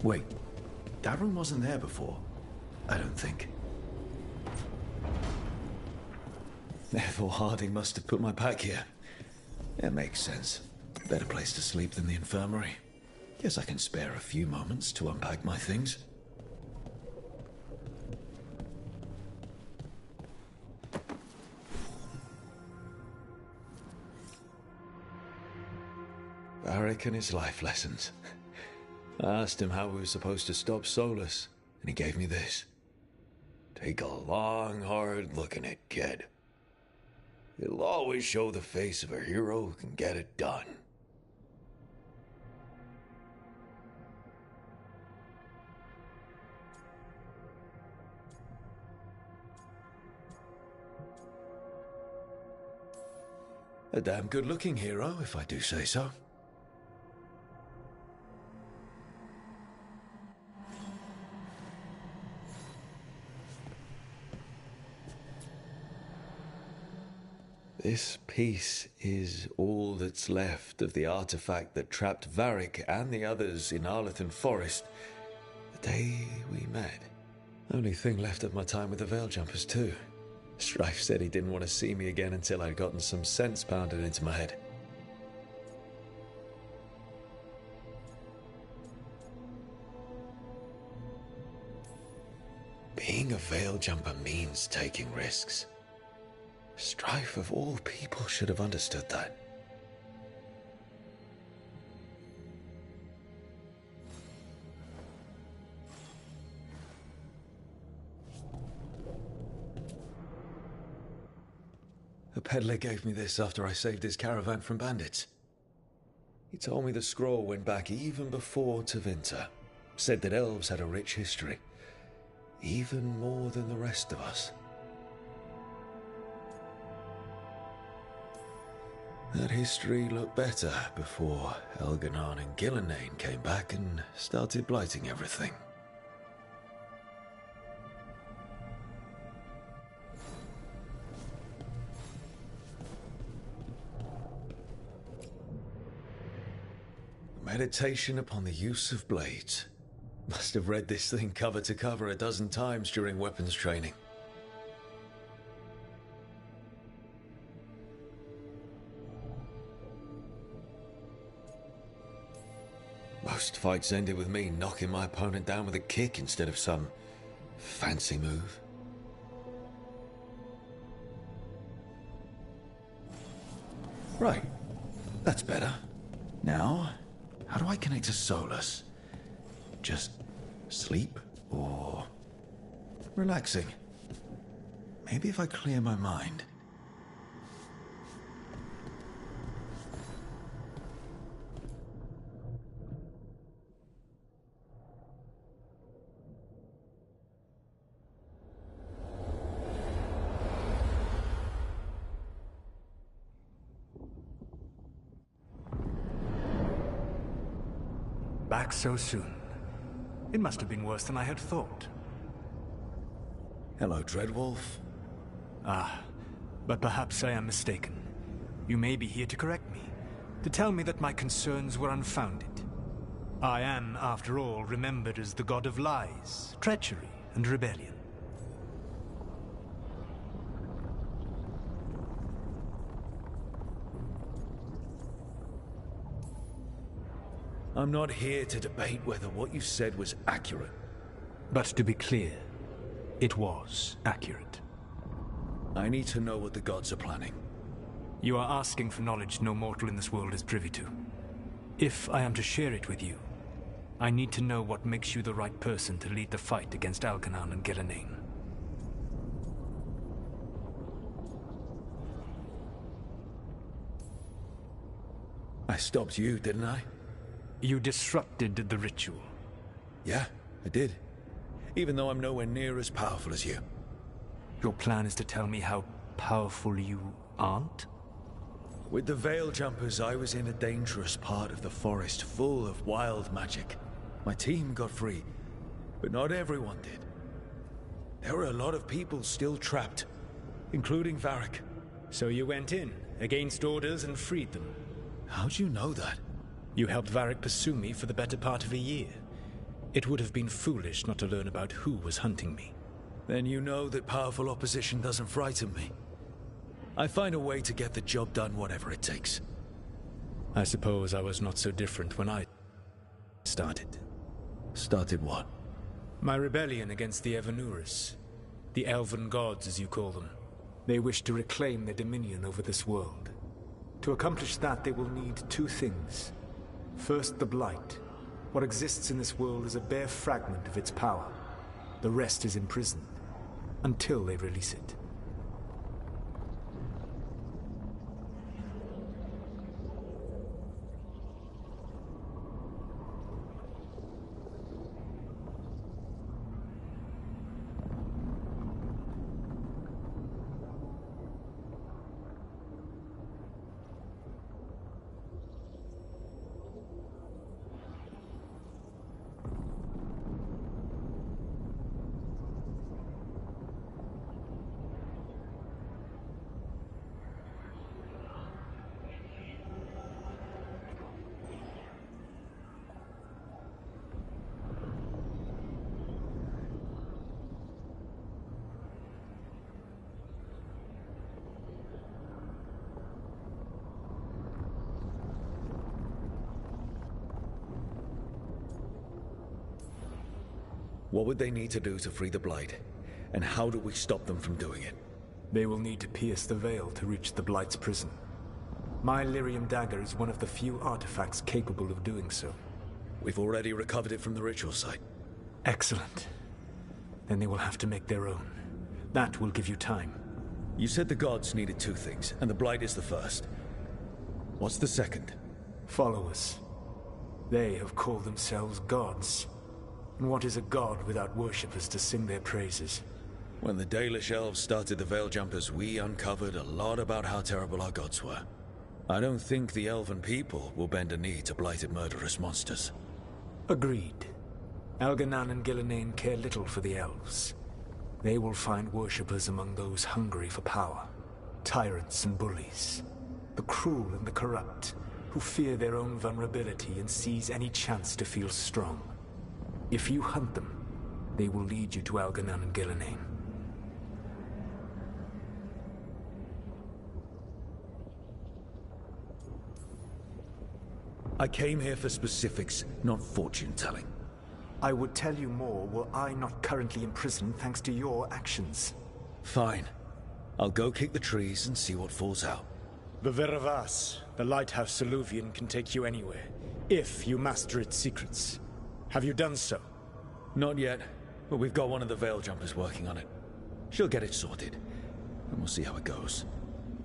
Wait, that room wasn't there before. I don't think. Therefore, Harding must have put my pack here. It makes sense. Better place to sleep than the infirmary. Guess I can spare a few moments to unpack my things. Varric and his life lessons. I asked him how we were supposed to stop Solus, and he gave me this. Take a long, hard look at it, kid. It'll always show the face of a hero who can get it done. A damn good-looking hero, if I do say so. This piece is all that's left of the artifact that trapped Varric and the others in Arlethan Forest the day we met. Only thing left of my time with the Veiljumpers too. Strife said he didn't want to see me again until I'd gotten some sense pounded into my head. Being a Veiljumper means taking risks. Strife of all people should have understood that. A peddler gave me this after I saved his caravan from bandits. He told me the scroll went back even before Tevinter. Said that elves had a rich history, even more than the rest of us. That history looked better before Elganon and Gillenane came back and started blighting everything. Meditation upon the use of blades. Must have read this thing cover to cover a dozen times during weapons training. Most fights ended with me knocking my opponent down with a kick instead of some fancy move. Right, that's better. Now, how do I connect to Solus? Just sleep or relaxing? Maybe if I clear my mind. Back so soon. It must have been worse than I had thought. Hello, Dreadwolf. Ah, but perhaps I am mistaken. You may be here to correct me, to tell me that my concerns were unfounded. I am, after all, remembered as the god of lies, treachery, and rebellion. I'm not here to debate whether what you said was accurate. But to be clear, it was accurate. I need to know what the gods are planning. You are asking for knowledge no mortal in this world is privy to. If I am to share it with you, I need to know what makes you the right person to lead the fight against Algernon and Gillenane. I stopped you, didn't I? You disrupted the ritual. Yeah, I did. Even though I'm nowhere near as powerful as you. Your plan is to tell me how powerful you aren't? With the Veiljumpers, I was in a dangerous part of the forest full of wild magic. My team got free, but not everyone did. There were a lot of people still trapped, including Varric. So you went in, against orders, and freed them? How'd you know that? You helped Varric pursue me for the better part of a year. It would have been foolish not to learn about who was hunting me. Then you know that powerful opposition doesn't frighten me. I find a way to get the job done, whatever it takes. I suppose I was not so different when I started. Started what? My rebellion against the Evanuris. The elven gods, as you call them. They wish to reclaim their dominion over this world. To accomplish that, they will need two things. First, the Blight. What exists in this world is a bare fragment of its power. The rest is imprisoned, until they release it. What would they need to do to free the Blight? And how do we stop them from doing it? They will need to pierce the veil to reach the Blight's prison. My lyrium dagger is one of the few artifacts capable of doing so. We've already recovered it from the ritual site. Excellent. Then they will have to make their own. That will give you time. You said the gods needed two things, and the Blight is the first. What's the second? Followers. They have called themselves gods. And what is a god without worshippers to sing their praises? When the Dalish elves started the Veil Jumpers, we uncovered a lot about how terrible our gods were. I don't think the elven people will bend a knee to blighted murderous monsters. Agreed. Elganan and Gillenane care little for the elves. They will find worshippers among those hungry for power. Tyrants and bullies. The cruel and the corrupt, who fear their own vulnerability and seize any chance to feel strong. If you hunt them, they will lead you to Elganan and Gillenane. I came here for specifics, not fortune-telling. I would tell you more were I not currently imprisoned thanks to your actions. Fine. I'll go kick the trees and see what falls out. The Veravas, the lighthouse Soluvian, can take you anywhere, if you master its secrets. Have you done so? Not yet, but we've got one of the Veil Jumpers working on it. She'll get it sorted, and we'll see how it goes.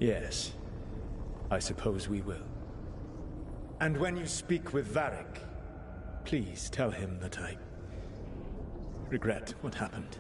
Yes, I suppose we will. And when you speak with Varric, please tell him that I regret what happened.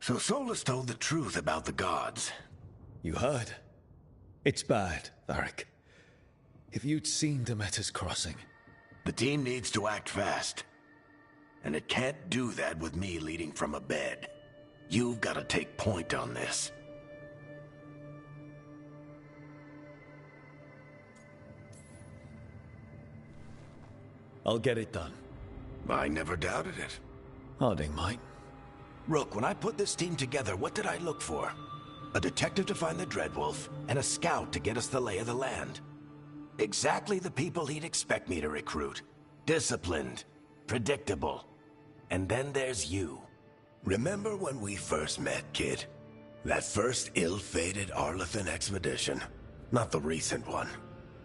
So Solus told the truth about the gods. You heard? It's bad, Varric. If you'd seen Demeter's crossing... The team needs to act fast. And it can't do that with me leading from a bed. You've got to take point on this. I'll get it done. I never doubted it. Harding might. Rook, when I put this team together, what did I look for? A detective to find the Dreadwolf, and a scout to get us the lay of the land. Exactly the people he'd expect me to recruit. Disciplined, predictable. And then there's you. Remember when we first met, kid? That first ill-fated Arlathan expedition. Not the recent one.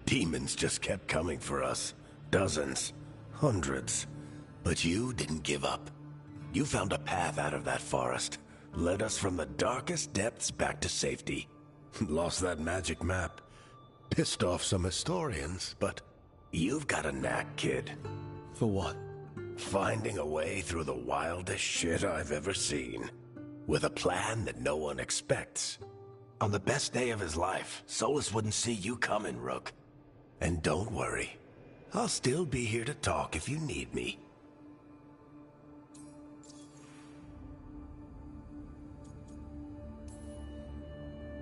Demons just kept coming for us. Dozens. Hundreds. But you didn't give up. You found a path out of that forest. Led us from the darkest depths back to safety. Lost that magic map. Pissed off some historians, but you've got a knack, kid. For what? Finding a way through the wildest shit I've ever seen. With a plan that no one expects. On the best day of his life, Solus wouldn't see you coming, Rook. And don't worry. I'll still be here to talk if you need me.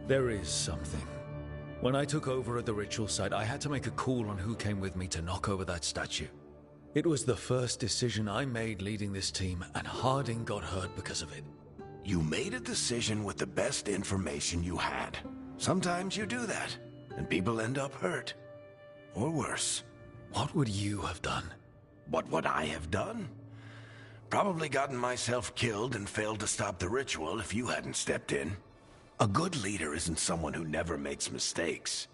There is something. When I took over at the ritual site, I had to make a call on who came with me to knock over that statue. It was the first decision I made leading this team, and Harding got hurt because of it. You made a decision with the best information you had. Sometimes you do that, and people end up hurt. Or worse. What would you have done? What would I have done? Probably gotten myself killed and failed to stop the ritual if you hadn't stepped in. A good leader isn't someone who never makes mistakes.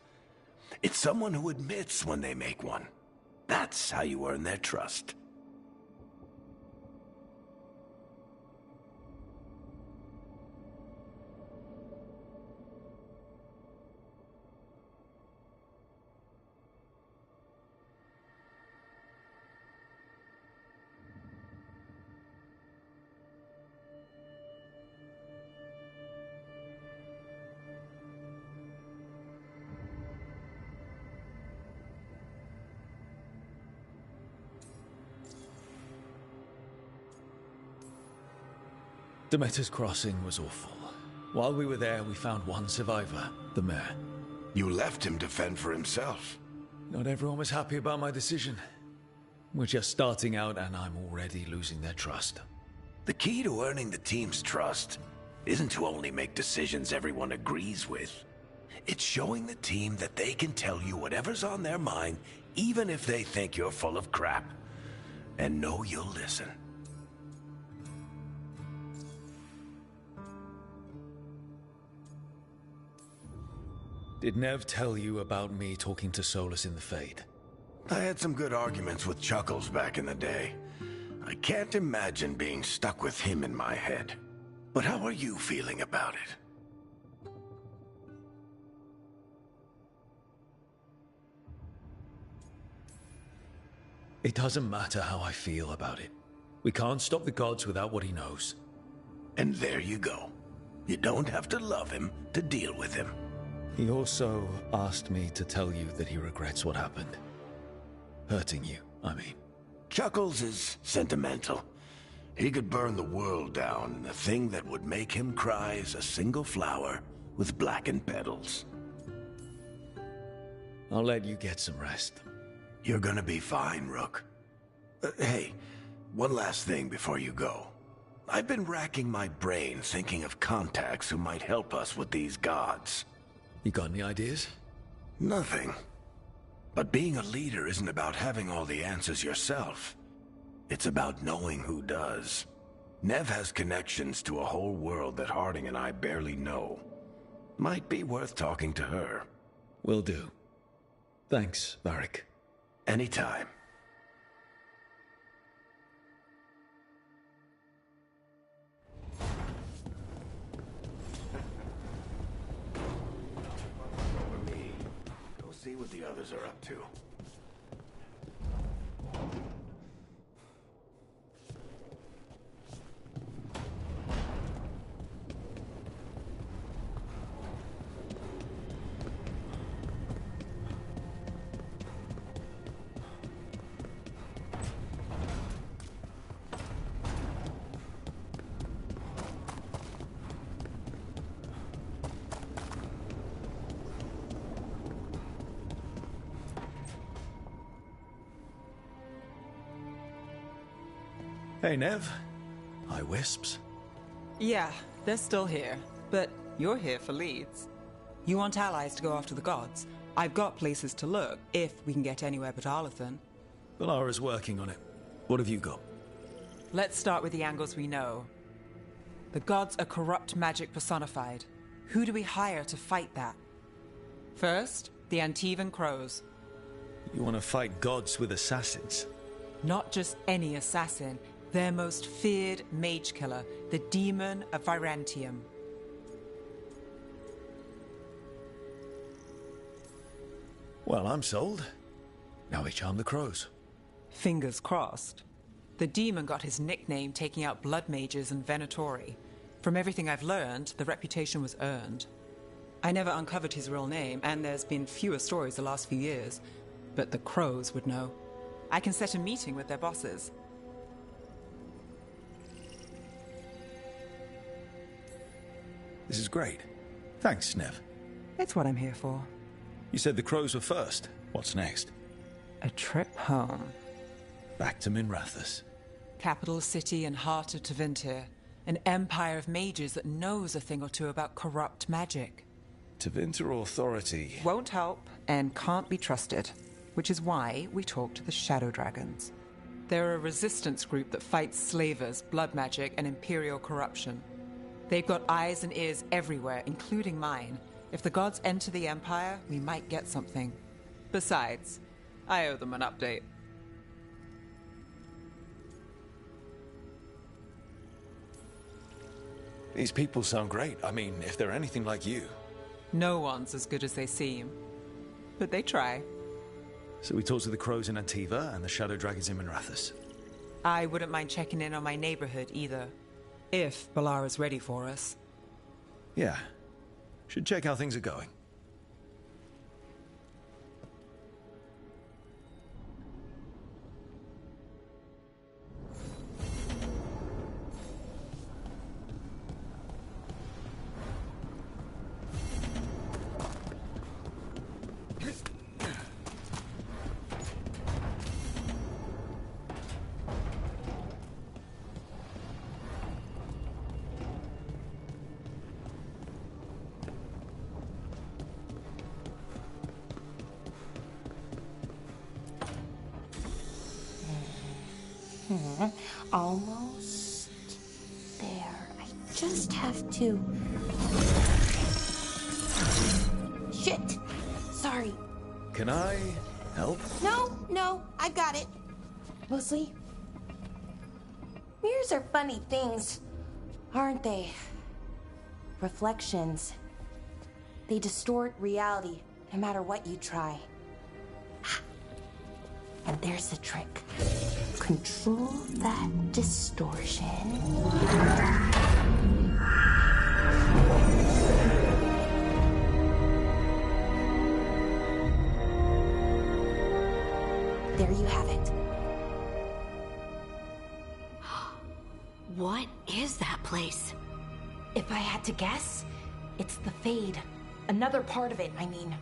It's someone who admits when they make one. That's how you earn their trust. Demeter's crossing was awful. While we were there, we found one survivor, the mayor. You left him to fend for himself. Not everyone was happy about my decision. We're just starting out, and I'm already losing their trust. The key to earning the team's trust isn't to only make decisions everyone agrees with. It's showing the team that they can tell you whatever's on their mind, even if they think you're full of crap. And know you'll listen. Did Nev tell you about me talking to Solus in the Fade? I had some good arguments with Chuckles back in the day. I can't imagine being stuck with him in my head. But how are you feeling about it? It doesn't matter how I feel about it. We can't stop the gods without what he knows. And there you go. You don't have to love him to deal with him. He also asked me to tell you that he regrets what happened. Hurting you, I mean. Chuckles is sentimental. He could burn the world down, and the thing that would make him cry is a single flower with blackened petals. I'll let you get some rest. You're gonna be fine, Rook. Hey, one last thing before you go. I've been racking my brain thinking of contacts who might help us with these gods. You got any ideas? Nothing. But being a leader isn't about having all the answers yourself. It's about knowing who does. Nev has connections to a whole world that Harding and I barely know. Might be worth talking to her. Will do. Thanks, Varric. Anytime. See what the others are up to. Hey, Nev. Hi, Wisps. Yeah, they're still here. But you're here for leads. You want allies to go after the gods? I've got places to look, if we can get anywhere but Arlathan. Balara's working on it. What have you got? Let's start with the angles we know. The gods are corrupt magic personified. Who do we hire to fight that? First, the Antivan Crows. You want to fight gods with assassins? Not just any assassin, their most feared mage killer, the Demon of Virantium. Well, I'm sold. Now we charm the crows. Fingers crossed. The demon got his nickname taking out blood mages and Venatori. From everything I've learned, the reputation was earned. I never uncovered his real name, and there's been fewer stories the last few years. But the crows would know. I can set a meeting with their bosses. This is great. Thanks, Nev. It's what I'm here for. You said the crows were first. What's next? A trip home. Back to Minrathous. Capital city and heart of Tevinter. An empire of mages that knows a thing or two about corrupt magic. Tevinter authority. Won't help and can't be trusted. Which is why we talk to the Shadow Dragons. They're a resistance group that fights slavers, blood magic, and imperial corruption. They've got eyes and ears everywhere, including mine. If the gods enter the Empire, we might get something. Besides, I owe them an update. These people sound great. I mean, if they're anything like you. No one's as good as they seem. But they try. So we talk to the crows in Antiva and the Shadow Dragons in Minrathous. I wouldn't mind checking in on my neighborhood either. If Balara's ready for us. Yeah. Should check how things are going. Almost there. I just have to... Shit! Sorry. Can I help? No, I got it. Mostly, mirrors are funny things, aren't they? Reflections. They distort reality, no matter what you try. And there's the trick. Control that distortion. There you have it. What is that place? If I had to guess, it's the Fade. Another part of it, I mean.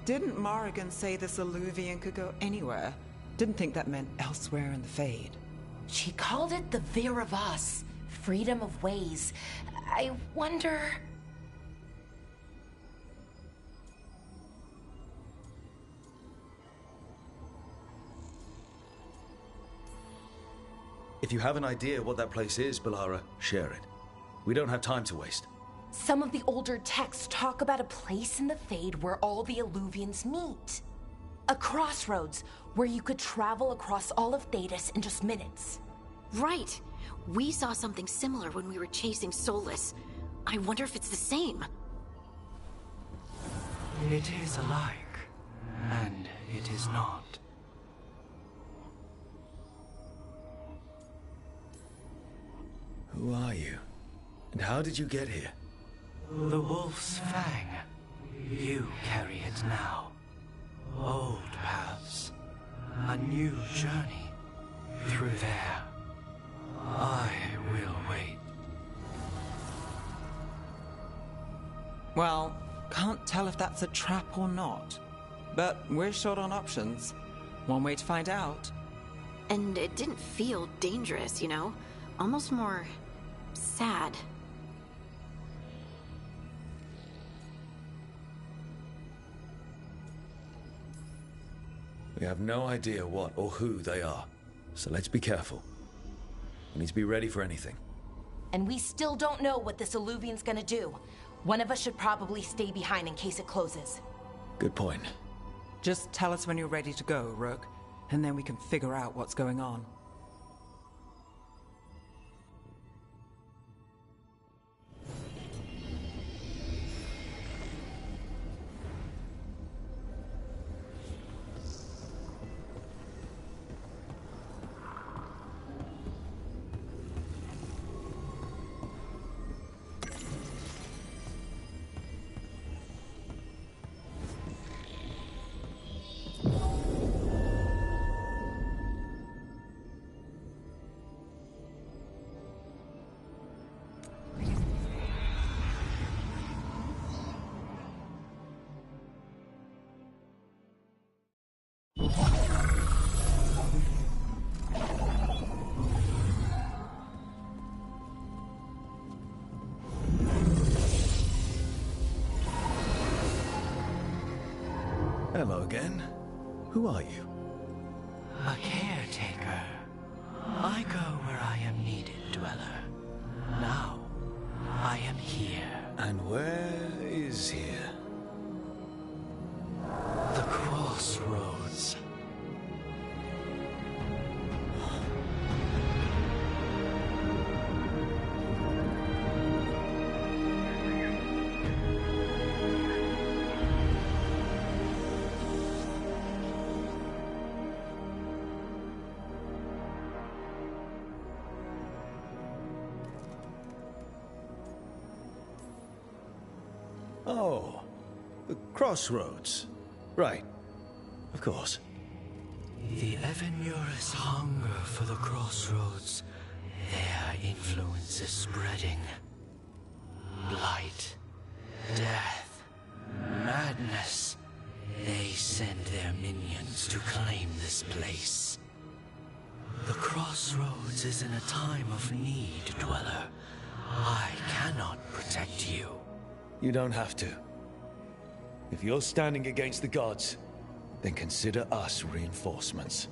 Didn't Morrigan say this Alluvian could go anywhere? Didn't think that meant elsewhere in the Fade. She called it the Vir of Us, freedom of ways. I wonder... If you have an idea what that place is, Balara, share it. We don't have time to waste. Some of the older texts talk about a place in the Fade where all the Alluvians meet. A crossroads where you could travel across all of Thedas in just minutes. Right. We saw something similar when we were chasing Solus. I wonder if it's the same. It is alike, and it is not. Who are you? And how did you get here? The Wolf's Fang. You carry it now. Old paths. A new journey. Through there. I will wait. Well, can't tell if that's a trap or not. But we're short on options. One way to find out. And it didn't feel dangerous, you know? almost more sad. We have no idea what or who they are, so let's be careful. We need to be ready for anything. And we still don't know what this Alluvian's gonna do. One of us should probably stay behind in case it closes. Good point. Just tell us when you're ready to go, Rook, and then we can figure out what's going on. Hello again. Who are you? A caretaker. I go where I am needed, Dweller. Now, I am here. And where is here? The crossroads. Oh, the crossroads. Right. Of course. The Evenurus hunger for the crossroads. Their influence is spreading. Blight, death, madness. They send their minions to claim this place. The crossroads is in a time of need, Dweller. I cannot protect you. You don't have to. If you're standing against the gods, then consider us reinforcements.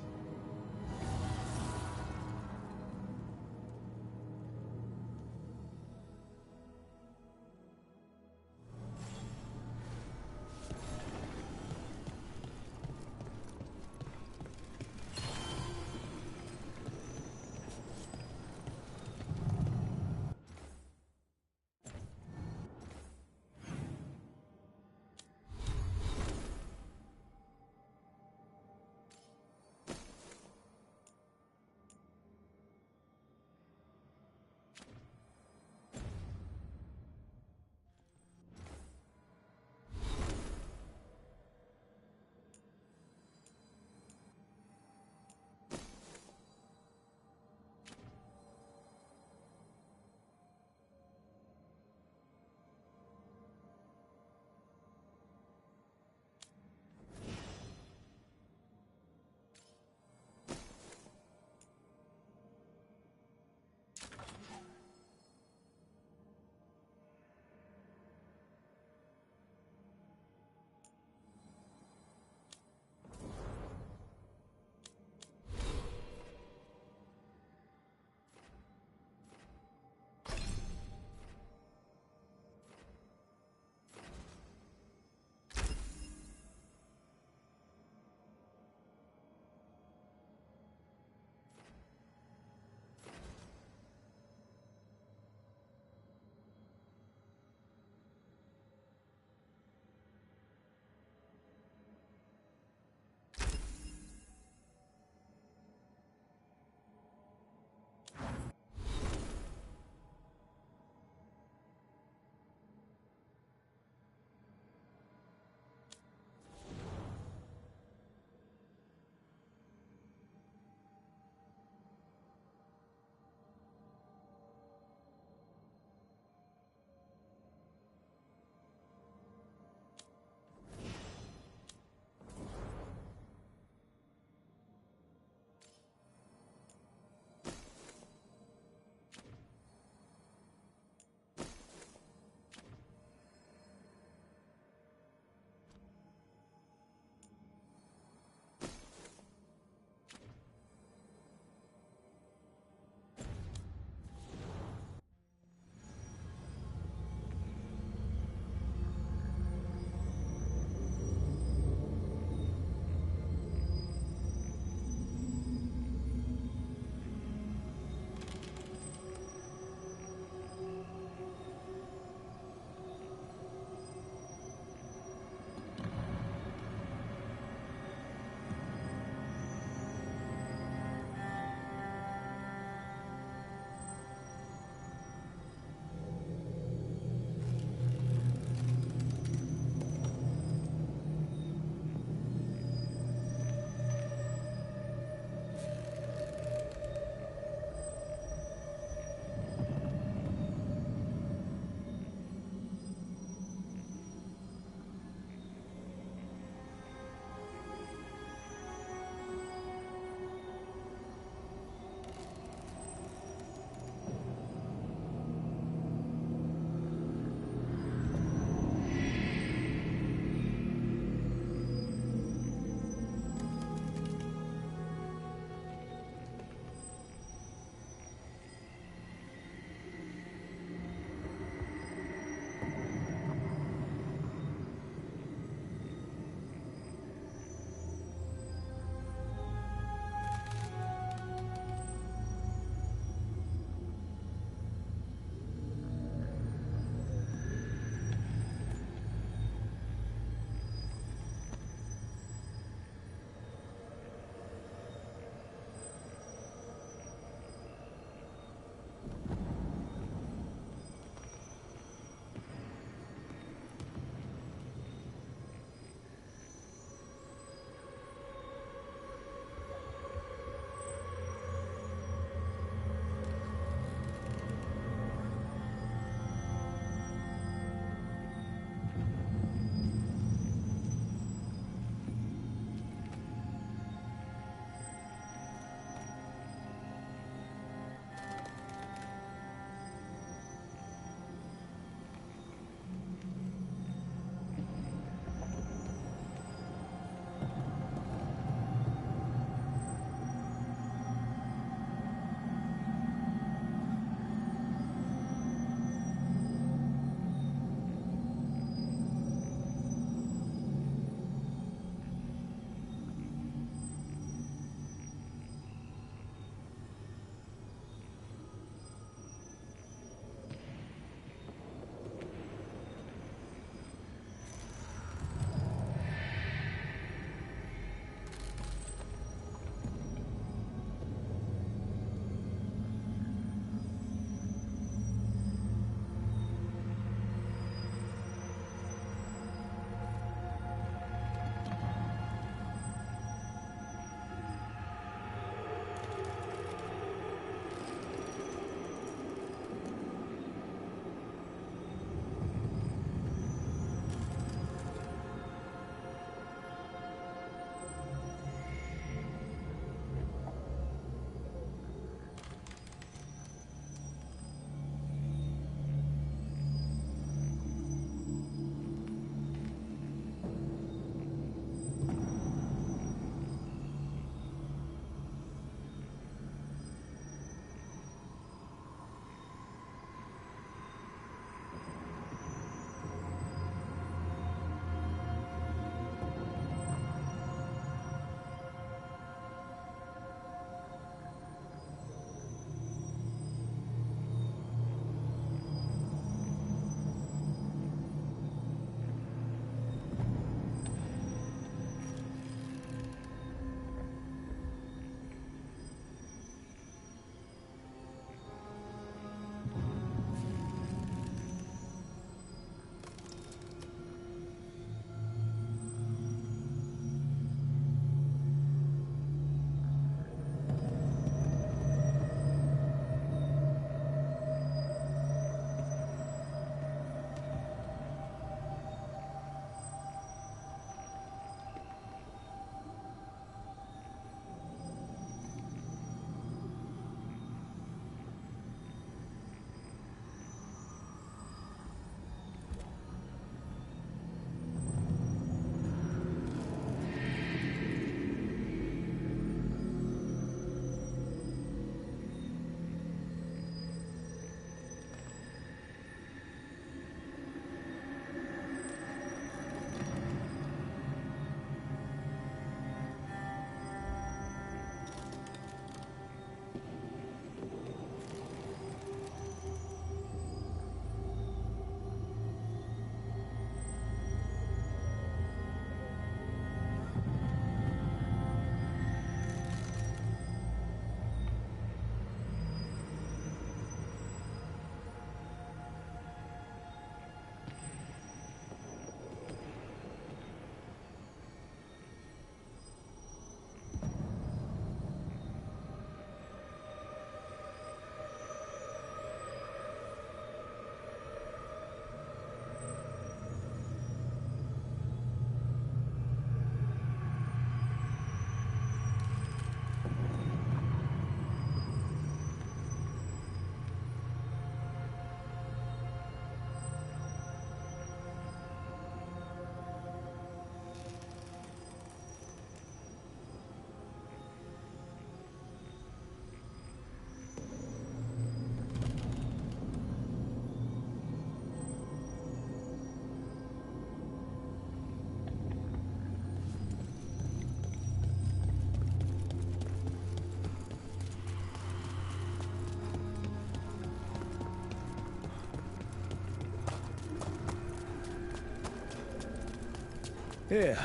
Here,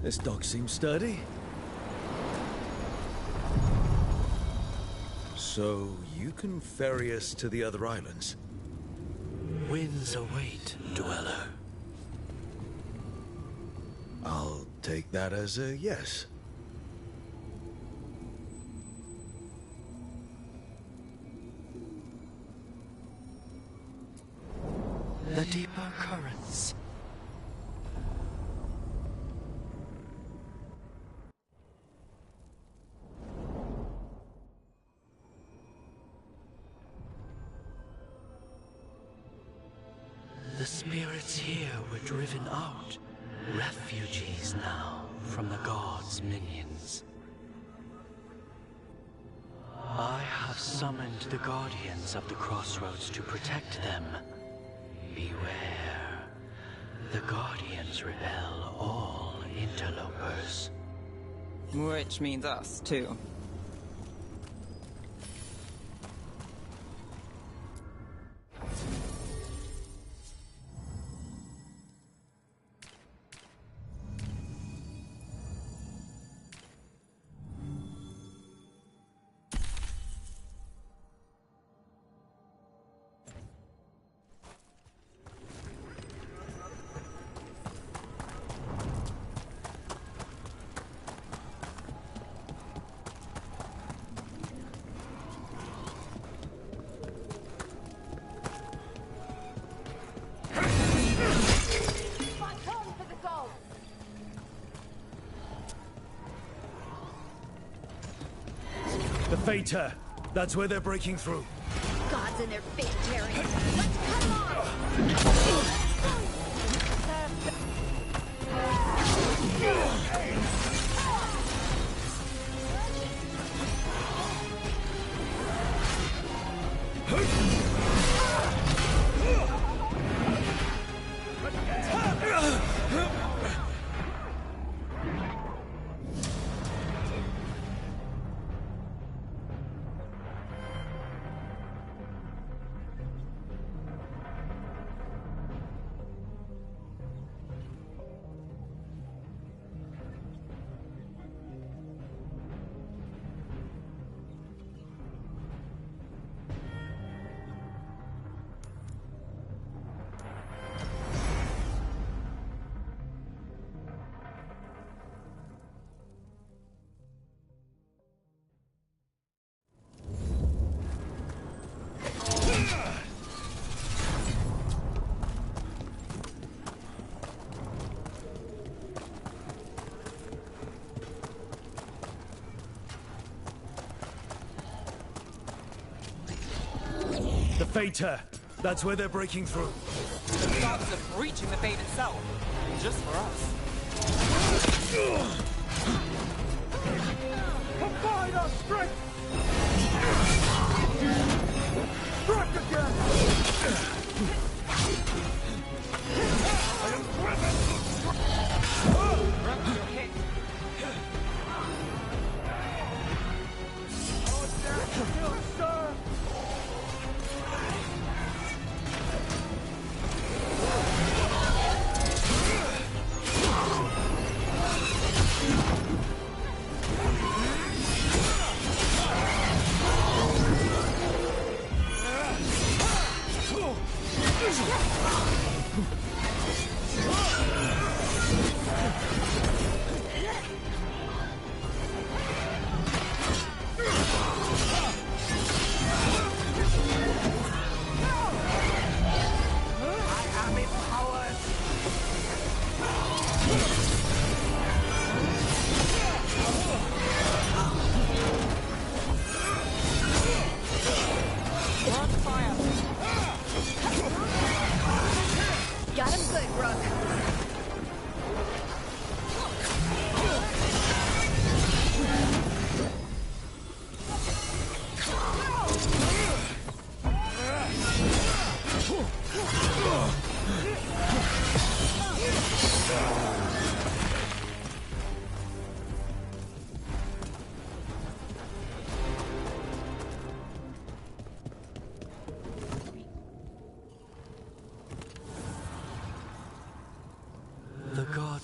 this dock seems sturdy. So, you can ferry us to the other islands? Winds await, dweller. I'll take that as a yes. The deeper currents. The spirits here were driven out. Refugees now from the gods' minions. I have summoned the guardians of the crossroads to protect them. Beware. The guardians repel all interlopers. Which means us, too. The Fater! That's where they're breaking through. Gods and their fate tearing. Let's cut 'em off! The Fater! That's where they're breaking through. The gods are breaching the fate itself. Just for us. Combine our strength! Strike again! I am driven! Rep your hit. Oh, death still serve! Got him good, Rook.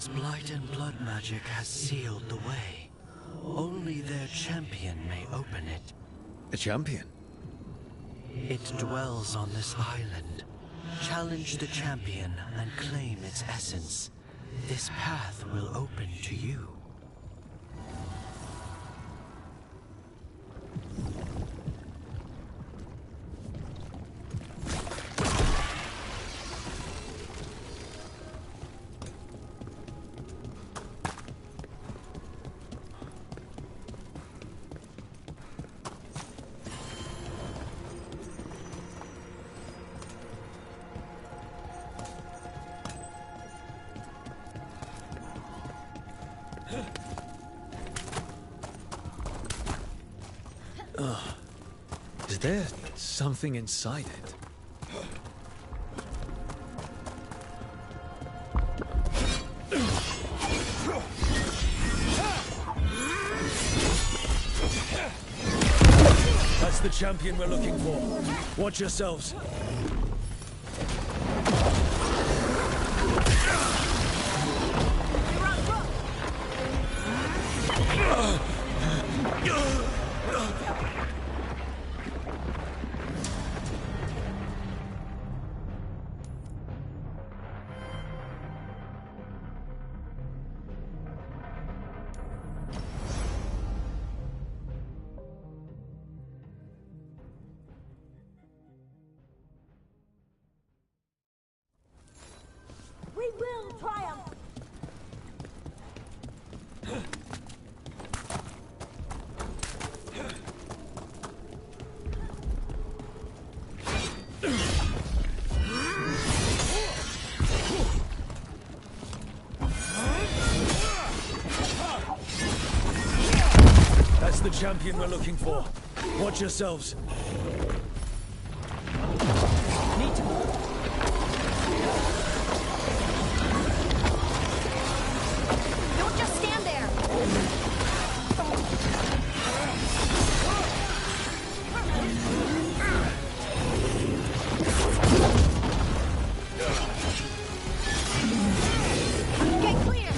Since blight and blood magic has sealed the way, only their champion may open it. A champion? It dwells on this island. Challenge the champion and claim its essence. This path will open to you. Is there something inside it? That's the champion we're looking for. Watch yourselves. We will triumph! That's the champion we're looking for. Watch yourselves. Don't just stand there! Get clear!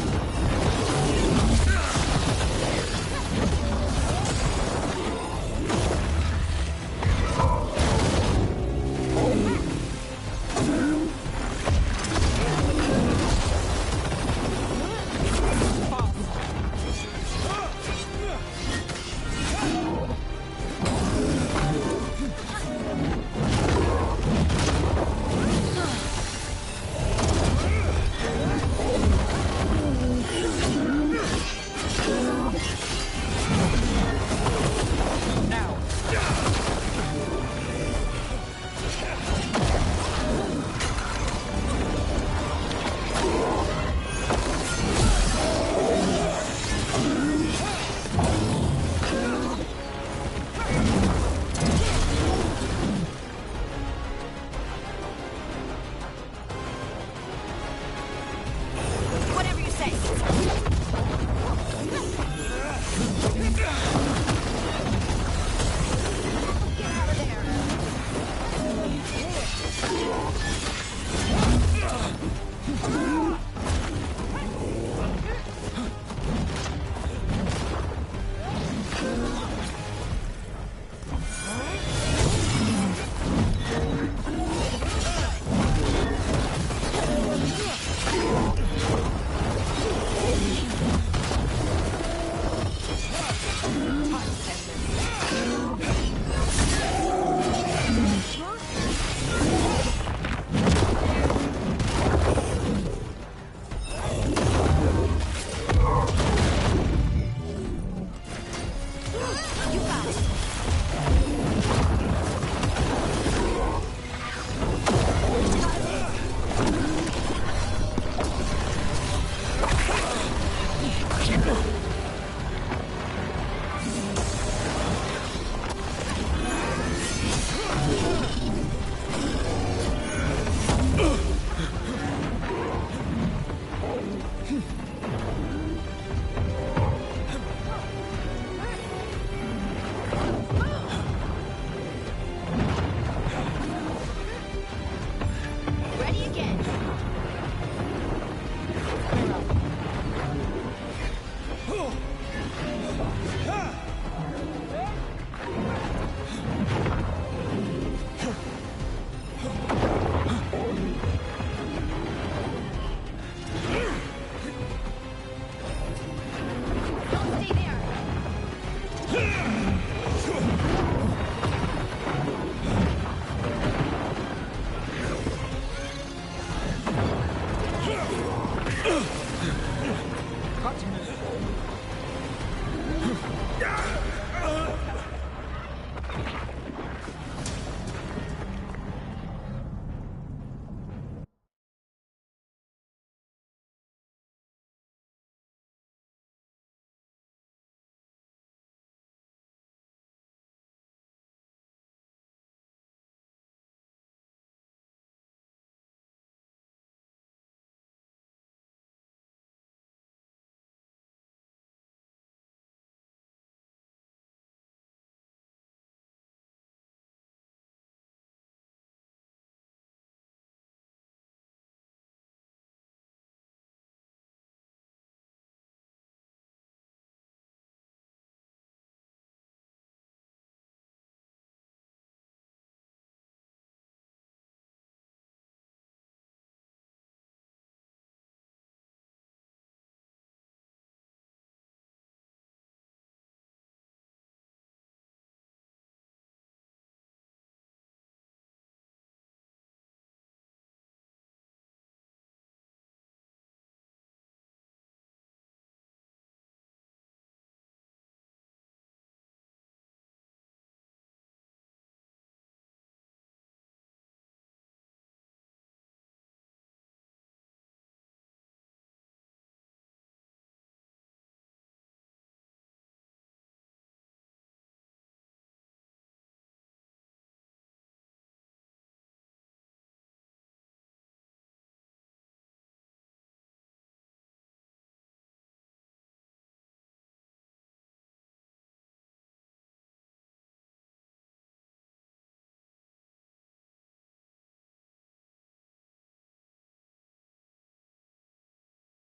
Got to move.